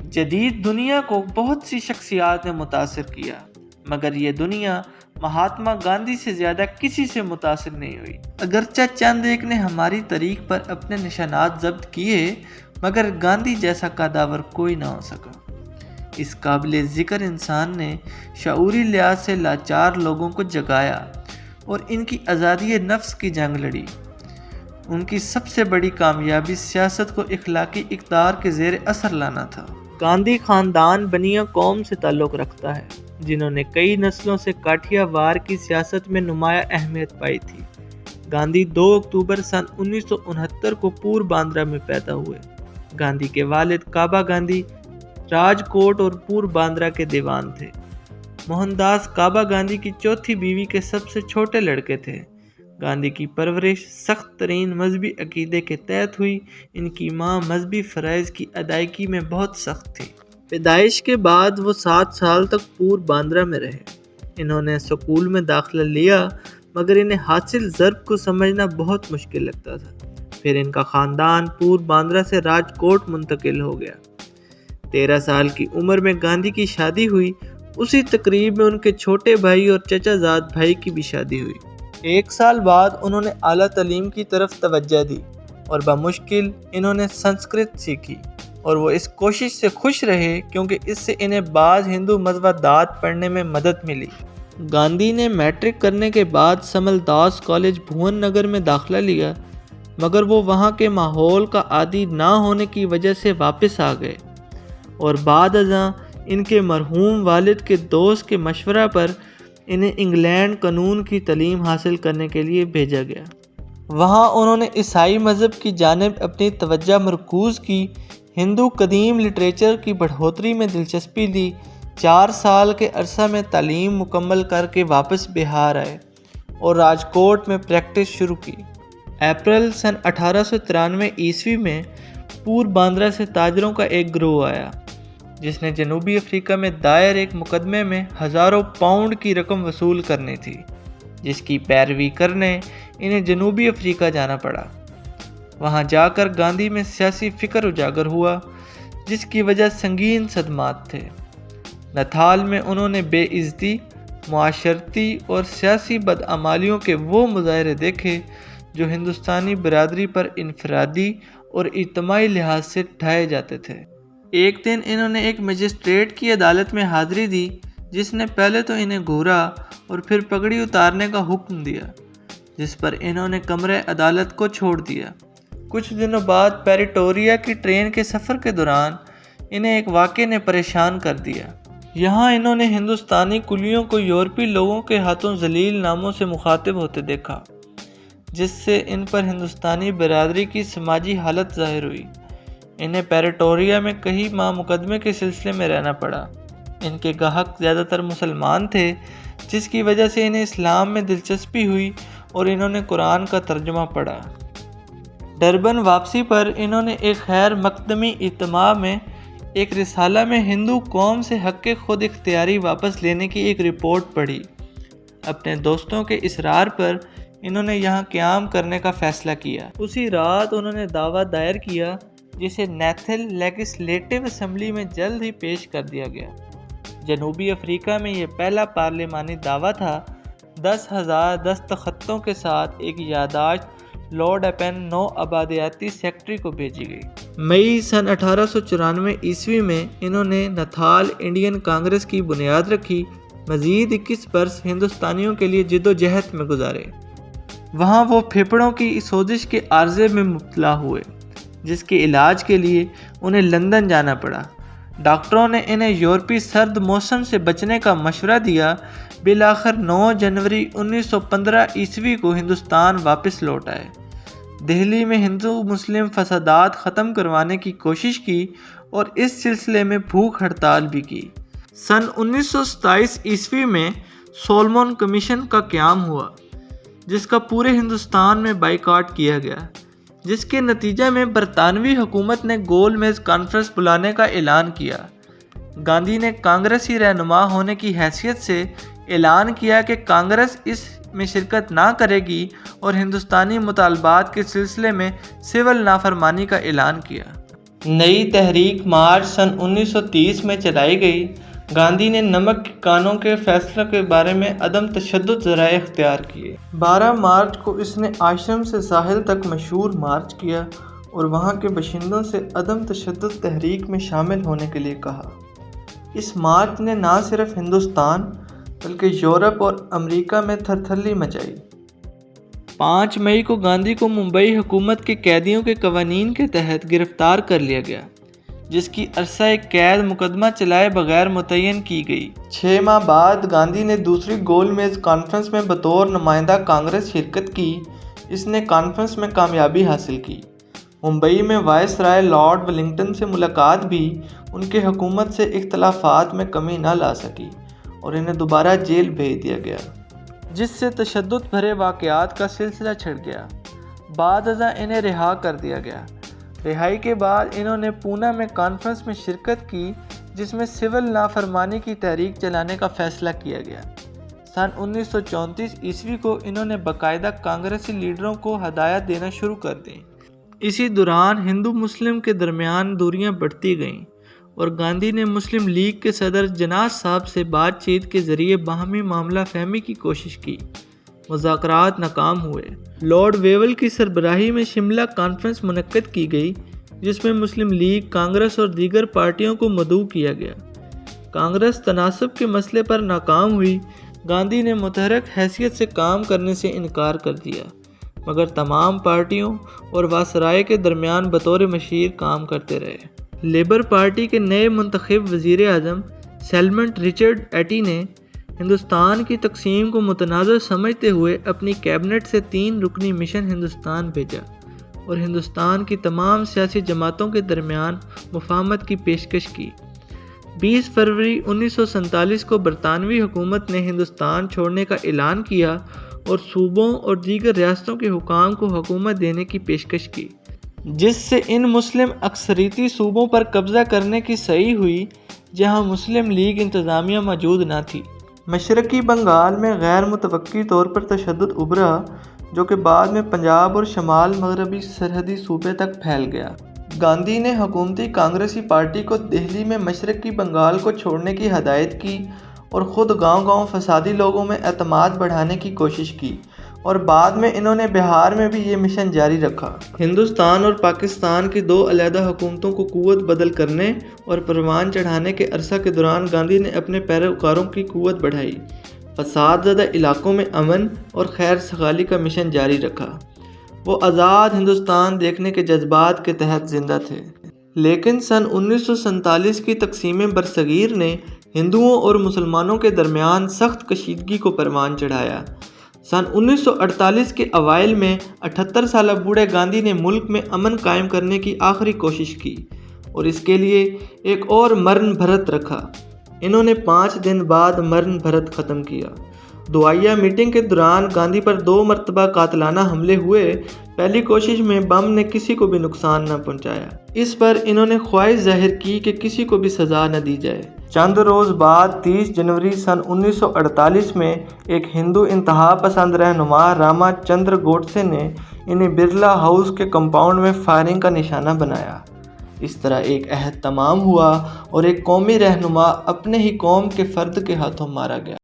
جدید دنیا کو بہت سی شخصیات نے متاثر کیا، مگر یہ دنیا مہاتما گاندھی سے زیادہ کسی سے متاثر نہیں ہوئی۔ اگرچہ چند ایک نے ہماری تاریخ پر اپنے نشانات ضبط کیے، مگر گاندھی جیسا قداور کوئی نہ ہو سکا۔ اس قابل ذکر انسان نے شعوری لحاظ سے لاچار لوگوں کو جگایا اور ان کی آزادی نفس کی جنگ لڑی۔ ان کی سب سے بڑی کامیابی سیاست کو اخلاقی اقدار کے زیر اثر لانا تھا۔ گاندھی خاندان بنیا قوم سے تعلق رکھتا ہے، جنہوں نے کئی نسلوں سے کاٹیا وار کی سیاست میں نمایاں اہمیت پائی تھی۔ گاندھی 2 اکتوبر سن 1969 کو پور باندرا میں پیدا ہوئے۔ گاندھی کے والد کابا گاندھی راج کوٹ اور پور باندرا کے دیوان تھے۔ موہن داس کابا گاندھی کی چوتھی بیوی کے سب سے چھوٹے لڑکے تھے۔ گاندھی کی پرورش سخت ترین مذہبی عقیدے کے تحت ہوئی۔ ان کی ماں مذہبی فرائض کی ادائیگی میں بہت سخت تھی۔ پیدائش کے بعد وہ 7 سال تک پور باندرا میں رہے۔ انہوں نے اسکول میں داخلہ لیا، مگر انہیں حاصل ضرب کو سمجھنا بہت مشکل لگتا تھا۔ پھر ان کا خاندان پور باندرا سے راج کوٹ منتقل ہو گیا۔ 13 سال کی عمر میں گاندھی کی شادی ہوئی۔ اسی تقریب میں ان کے چھوٹے بھائی اور چچا زاد بھائی کی بھی شادی ہوئی۔ 1 سال بعد انہوں نے اعلیٰ تعلیم کی طرف توجہ دی اور بمشکل انہوں نے سنسکرت سیکھی، اور وہ اس کوشش سے خوش رہے کیونکہ اس سے انہیں بعض ہندو مذہبات پڑھنے میں مدد ملی۔ گاندھی نے میٹرک کرنے کے بعد سمل داس کالج بھون نگر میں داخلہ لیا، مگر وہ وہاں کے ماحول کا عادی نہ ہونے کی وجہ سے واپس آ گئے، اور بعد ازاں ان کے مرحوم والد کے دوست کے مشورہ پر انہیں انگلینڈ قانون کی تعلیم حاصل کرنے کے لیے بھیجا گیا۔ وہاں انہوں نے عیسائی مذہب کی جانب اپنی توجہ مرکوز کی، ہندو قدیم لٹریچر کی بڑھوتری میں دلچسپی لی۔ 4 سال کے عرصہ میں تعلیم مکمل کر کے واپس بہار آئے اور راجکوٹ میں پریکٹس شروع کی۔ اپریل سن 1893 عیسوی میں پور باندرا سے تاجروں کا ایک گروہ آیا، جس نے جنوبی افریقہ میں دائر ایک مقدمے میں ہزاروں پاؤنڈ کی رقم وصول کرنی تھی، جس کی پیروی کرنے انہیں جنوبی افریقہ جانا پڑا۔ وہاں جا کر گاندھی میں سیاسی فکر اجاگر ہوا، جس کی وجہ سنگین صدمات تھے۔ نتھال میں انہوں نے بے عزتی، معاشرتی اور سیاسی بدعمالیوں کے وہ مظاہرے دیکھے جو ہندوستانی برادری پر انفرادی اور اجتماعی لحاظ سے ڈھائے جاتے تھے۔ ایک دن انہوں نے ایک مجسٹریٹ کی عدالت میں حاضری دی، جس نے پہلے تو انہیں گھورا اور پھر پگڑی اتارنے کا حکم دیا، جس پر انہوں نے کمرے عدالت کو چھوڑ دیا۔ کچھ دنوں بعد پیریٹوریا کی ٹرین کے سفر کے دوران انہیں ایک واقعے نے پریشان کر دیا۔ یہاں انہوں نے ہندوستانی کلیوں کو یورپی لوگوں کے ہاتھوں ذلیل ناموں سے مخاطب ہوتے دیکھا، جس سے ان پر ہندوستانی برادری کی سماجی حالت ظاہر ہوئی۔ انہیں پیریٹوریا میں کئی ماہ مقدمے کے سلسلے میں رہنا پڑا۔ ان کے گاہک زیادہ تر مسلمان تھے، جس کی وجہ سے انہیں اسلام میں دلچسپی ہوئی اور انہوں نے قرآن کا ترجمہ پڑھا۔ ڈربن واپسی پر انہوں نے ایک غیر مقدمی اجتماع میں ایک رسالہ میں ہندو قوم سے حق خود اختیاری واپس لینے کی ایک رپورٹ پڑھی۔ اپنے دوستوں کے اصرار پر انہوں نے یہاں قیام کرنے کا فیصلہ کیا۔ اسی رات انہوں نے دعویٰ دائر کیا، جسے نیتھل لیجسلیٹو اسمبلی میں جلد ہی پیش کر دیا گیا۔ جنوبی افریقہ میں یہ پہلا پارلیمانی دعویٰ تھا۔ 10,000 دستخطوں کے ساتھ ایک یادداشت لارڈ اپن نو آبادیاتی سیکرٹری کو بھیجی گئی۔ مئی سن 1894 عیسوی میں انہوں نے نتھال انڈین کانگریس کی بنیاد رکھی۔ مزید 21 برس ہندوستانیوں کے لیے جدوجہد میں گزارے۔ وہاں وہ پھیپھڑوں کی سوزش کے عارضے میں مبتلا ہوئے، جس کے علاج کے لیے انہیں لندن جانا پڑا۔ ڈاکٹروں نے انہیں یورپی سرد موسم سے بچنے کا مشورہ دیا۔ بالآخر 9 جنوری 1915 عیسوی کو ہندوستان واپس لوٹ آئے۔ دہلی میں ہندو مسلم فسادات ختم کروانے کی کوشش کی اور اس سلسلے میں بھوک ہڑتال بھی کی۔ سن 1927 عیسوی میں سولمون کمیشن کا قیام ہوا، جس کا پورے ہندوستان میں بائیکاٹ کیا گیا، جس کے نتیجے میں برطانوی حکومت نے گول میز کانفرنس بلانے کا اعلان کیا۔ گاندھی نے کانگریسی رہنما ہونے کی حیثیت سے اعلان کیا کہ کانگریس اس میں شرکت نہ کرے گی اور ہندوستانی مطالبات کے سلسلے میں سول نافرمانی کا اعلان کیا۔ نئی تحریک مارچ سن 1930 میں چلائی گئی۔ گاندھی نے نمک کے کانوں کے فیصلے کے بارے میں عدم تشدد ذرائع اختیار کیے۔ 12 مارچ کو اس نے آشرم سے ساحل تک مشہور مارچ کیا اور وہاں کے باشندوں سے عدم تشدد تحریک میں شامل ہونے کے لیے کہا۔ اس مارچ نے نہ صرف ہندوستان بلکہ یورپ اور امریکہ میں تھرتھلی مچائی۔ 5 مئی کو گاندھی کو ممبئی حکومت کے قیدیوں کے قوانین کے تحت گرفتار کر لیا گیا، جس کی عرصہ قید مقدمہ چلائے بغیر متعین کی گئی۔ 6 ماہ بعد گاندھی نے دوسری گول میز کانفرنس میں بطور نمائندہ کانگریس شرکت کی۔ اس نے کانفرنس میں کامیابی حاصل کی۔ ممبئی میں وائس رائے لارڈ ویلنگٹن سے ملاقات بھی ان کے حکومت سے اختلافات میں کمی نہ لا سکی اور انہیں دوبارہ جیل بھیج دیا گیا، جس سے تشدد بھرے واقعات کا سلسلہ چھڑ گیا۔ بعد ازاں انہیں رہا کر دیا گیا۔ رہائی کے بعد انہوں نے پونا میں کانفرنس میں شرکت کی، جس میں سول نافرمانی کی تحریک چلانے کا فیصلہ کیا گیا۔ سن 1934 عیسوی کو انہوں نے باقاعدہ کانگریسی لیڈروں کو ہدایت دینا شروع کر دیں۔ اسی دوران ہندو مسلم کے درمیان دوریاں بڑھتی گئیں اور گاندھی نے مسلم لیگ کے صدر جناح صاحب سے بات چیت کے ذریعے باہمی معاملہ فہمی کی کوشش کی۔ مذاکرات ناکام ہوئے۔ لارڈ ویول کی سربراہی میں شملہ کانفرنس منعقد کی گئی، جس میں مسلم لیگ، کانگریس اور دیگر پارٹیوں کو مدعو کیا گیا۔ کانگریس تناسب کے مسئلے پر ناکام ہوئی۔ گاندھی نے متحرک حیثیت سے کام کرنے سے انکار کر دیا، مگر تمام پارٹیوں اور وائسرائے کے درمیان بطور مشیر کام کرتے رہے۔ لیبر پارٹی کے نئے منتخب وزیر اعظم سیلمنٹ رچرڈ ایٹی نے ہندوستان کی تقسیم کو متنازع سمجھتے ہوئے اپنی کیبنٹ سے 3 رکنی مشن ہندوستان بھیجا اور ہندوستان کی تمام سیاسی جماعتوں کے درمیان مفاہمت کی پیشکش کی۔ 20 فروری 1947 کو برطانوی حکومت نے ہندوستان چھوڑنے کا اعلان کیا اور صوبوں اور دیگر ریاستوں کے حکام کو حکومت دینے کی پیشکش کی، جس سے ان مسلم اکثریتی صوبوں پر قبضہ کرنے کی صحیح ہوئی جہاں مسلم لیگ انتظامیہ موجود نہ تھی۔ مشرقی بنگال میں غیر متوقع طور پر تشدد ابھرا، جو کہ بعد میں پنجاب اور شمال مغربی سرحدی صوبے تک پھیل گیا۔ گاندھی نے حکومتی کانگریسی پارٹی کو دہلی میں مشرقی بنگال کو چھوڑنے کی ہدایت کی اور خود گاؤں گاؤں فسادی لوگوں میں اعتماد بڑھانے کی کوشش کی، اور بعد میں انہوں نے بہار میں بھی یہ مشن جاری رکھا۔ ہندوستان اور پاکستان کی 2 علیحدہ حکومتوں کو قوت بدل کرنے اور پروان چڑھانے کے عرصہ کے دوران گاندھی نے اپنے پیروکاروں کی قوت بڑھائی، فساد زدہ علاقوں میں امن اور خیر سگالی کا مشن جاری رکھا۔ وہ آزاد ہندوستان دیکھنے کے جذبات کے تحت زندہ تھے، لیکن سن 1947 کی تقسیم برصغیر نے ہندوؤں اور مسلمانوں کے درمیان سخت کشیدگی کو پروان چڑھایا۔ سن 1948 کے اوائل میں 78 سالہ بوڑھے گاندھی نے ملک میں امن قائم کرنے کی آخری کوشش کی اور اس کے لیے ایک اور مرن بھرت رکھا۔ انہوں نے 5 دن بعد مرن بھرت ختم کیا۔ دعائیہ میٹنگ کے دوران گاندھی پر 2 مرتبہ قاتلانہ حملے ہوئے۔ پہلی کوشش میں بم نے کسی کو بھی نقصان نہ پہنچایا۔ اس پر انہوں نے خواہش ظاہر کی کہ کسی کو بھی سزا نہ دی جائے۔ چند روز بعد 30 جنوری سن 1948 میں ایک ہندو انتہا پسند رہنما راما چندر گوڈسے نے انہیں برلا ہاؤس کے کمپاؤنڈ میں فائرنگ کا نشانہ بنایا۔ اس طرح ایک عہد تمام ہوا اور ایک قومی رہنما اپنے ہی قوم کے فرد کے ہاتھوں مارا گیا۔